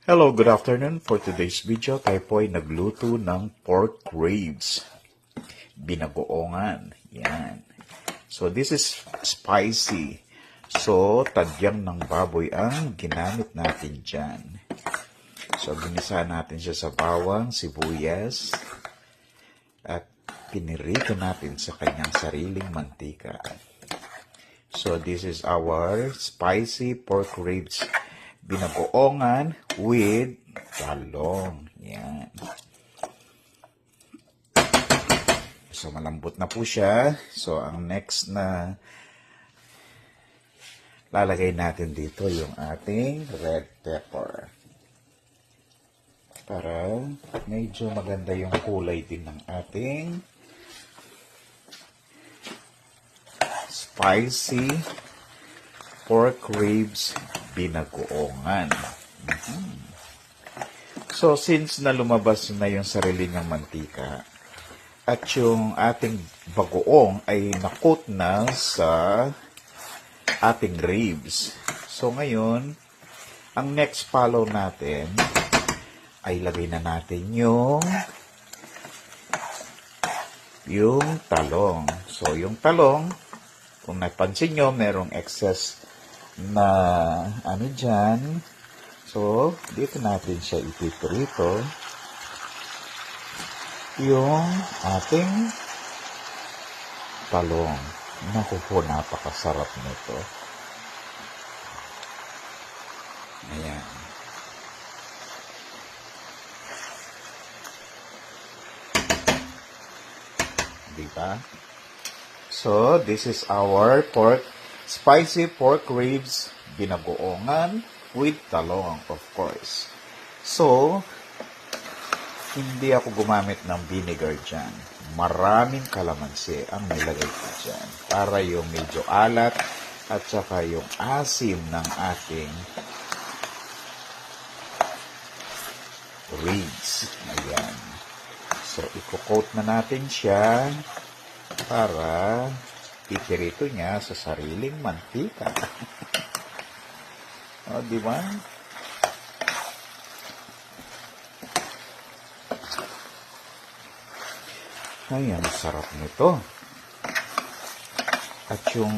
Hello, good afternoon. For today's video, tayo po ay nagluto ng pork ribs. Binagoongan. Yan. So, this is spicy. So, tadyang ng baboy ang ginamit natin dyan. So, ginisa natin siya sa bawang, sibuyas, at pinirito natin sa kanyang sariling mantika. So, this is our spicy pork ribs binagoongan with talong. Yan. So, malambot na po siya. So, ang next na lalagay natin dito yung ating red pepper. Para medyo maganda yung kulay din ng ating spicy pork ribs binagoongan. So, since na lumabas na yung sarili ng mantika at yung ating bagoong ay nakot na sa ating ribs. So, ngayon, ang next follow natin ay lagay na natin yung talong. So, yung talong, kung napansin nyo, merong excess na ano dyan. So, dito natin siya ipiprito. Yung ating talong. Naku po, napakasarap nito. Ayan. Diba? So, this is our spicy pork ribs binagoongan with talong, of course. So, hindi ako gumamit ng vinegar dyan. Maraming kalamansi ang nilagay ko dyan. Para yung medyo alat at saka yung asim ng ating ribs. Ayan. So, i-coat na natin siya para pipirito niya sa sariling mantika. O, di ba? Ay, ang sarap nito. At yung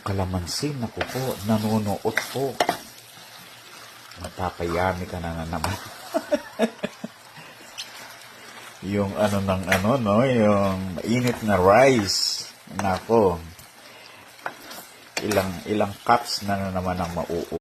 kalamansi, naku po, nanunuot po. Mapapayami ka na naman. Yung yung init na rice. Nako. Ilang cups na naman ang mauuwi.